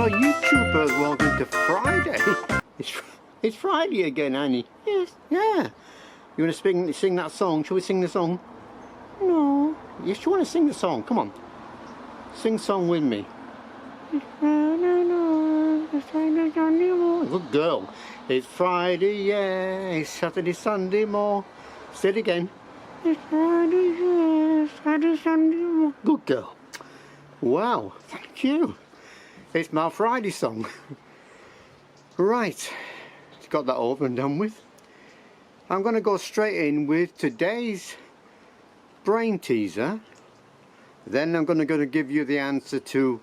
YouTubers, welcome to Friday. It's Friday again, Annie. Yes. Yeah. You want to sing that song? Shall we sing the song? No. Yes, you want to sing the song? Come on. Sing song with me. Good girl. It's Friday, yeah. It's Saturday, Sunday more. Say it again. It's Friday, yeah. Saturday, Sunday more. Good girl. Wow. Thank you. It's my Friday song. Right. Got that over and done with. I'm going to go straight in with today's brain teaser. Then I'm going to give you the answer to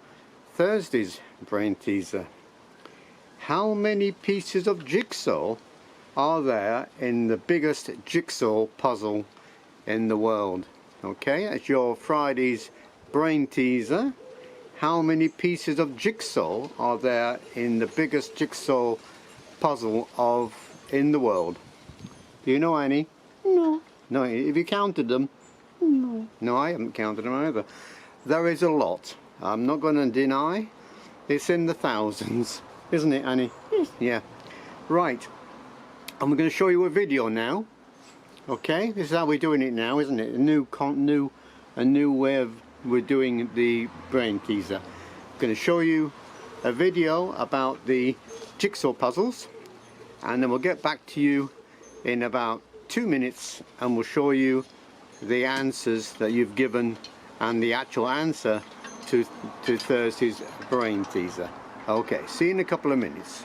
Thursday's brain teaser. How many pieces of jigsaw are there in the biggest jigsaw puzzle in the world? Okay, that's your Friday's brain teaser. How many pieces of jigsaw are there in the biggest jigsaw puzzle in the world? Do you know any? No. No, have you counted them? No. No, I haven't counted them either. There is a lot. I'm not going to deny. It's in the thousands, isn't it, Annie? Yes. Yeah. Right. I'm going to show you a video now. Okay, this is how we're doing it now, isn't it? A new way of we're doing the brain teaser. I'm going to show you a video about the jigsaw puzzles, and then we'll get back to you in about 2 minutes and we'll show you the answers that you've given and the actual answer to Thursday's brain teaser. Okay, see you in a couple of minutes.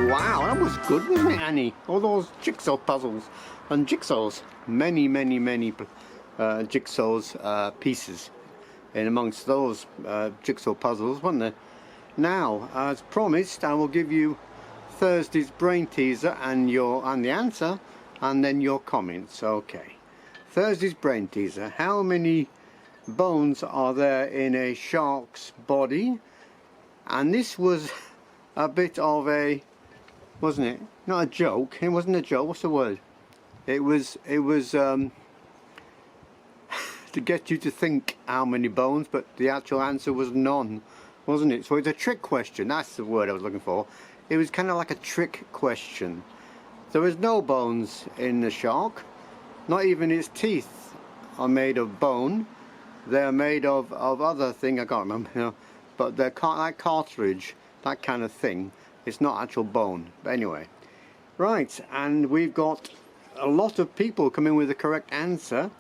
Wow, that was good, wasn't it, Annie? All those jigsaw puzzles and jigsaws. Many jigsaws pieces in amongst those jigsaw puzzles, wasn't there? Now, as promised, I will give you Thursday's brain teaser and the answer, and then your comments. Okay. Thursday's brain teaser. How many bones are there in a shark's body? And this was a bit of a, wasn't it? Not a joke. It wasn't a joke. What's the word? It was to get you to think how many bones, but the actual answer was none, wasn't it? So it's a trick question. That's the word I was looking for. It was kind of like a trick question. There is no bones in the shark. Not even its teeth are made of bone. They're made of other thing. I can't remember now. But they're like cartilage, that kind of thing. It's not actual bone. But anyway, right, and we've got a lot of people come in with the correct answer.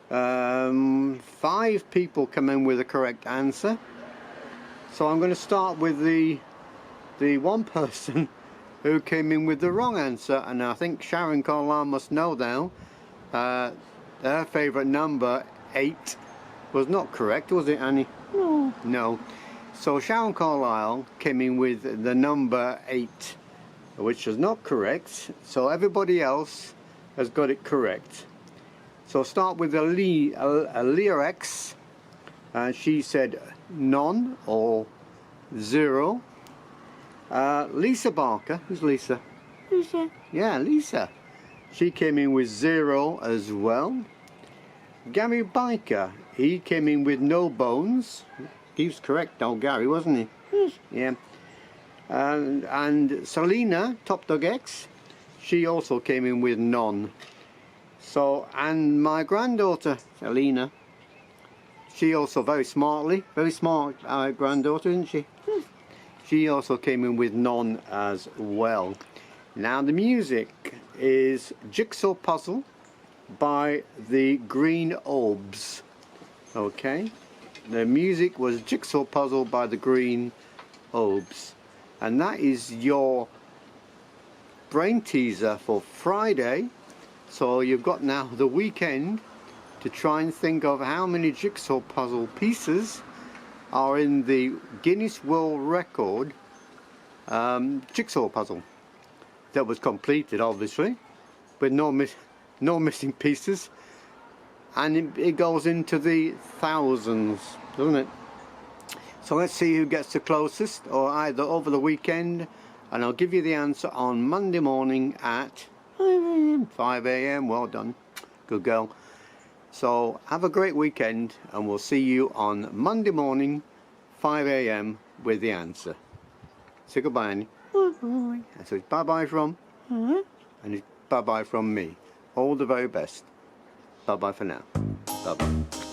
5 people come in with the correct answer. So I'm going to start with the one person who came in with the wrong answer, and I think Sharon Carlan must know now. Their favourite number, 8, was not correct, was it, Annie? No. No. So Sharon Carlisle came in with the number 8, which is not correct. So everybody else has got it correct. So start with Leorex. She said none or 0. Lisa Barker, who's Lisa? Lisa. Yeah, Lisa. She came in with 0 as well. Gary Biker, he came in with no bones. He was correct, old Gary, wasn't he? Yes. Yeah. And Selena, Top Dog X, she also came in with none. So, and my granddaughter, Selena, she also very smart granddaughter, isn't she? Yes. She also came in with none as well. Now the music is Jigsaw Puzzle by the Green ORBS. Okay, the music was Jigsaw Puzzle by the Green ORBS, and that is your brain teaser for Friday. So you've got now the weekend to try and think of how many jigsaw puzzle pieces are in the Guinness World Record jigsaw puzzle that was completed, obviously, with no missing pieces, and it goes into the thousands, doesn't it? So let's see who gets the closest, or either over the weekend, and I'll give you the answer on Monday morning at 5 a.m. Well done, good girl. So have a great weekend, and we'll see you on Monday morning 5 a.m. with the answer. Say goodbye, Annie. Bye-bye. So it's bye-bye from, and it's bye-bye from me. All the very best. Bye-bye for now. Bye-bye.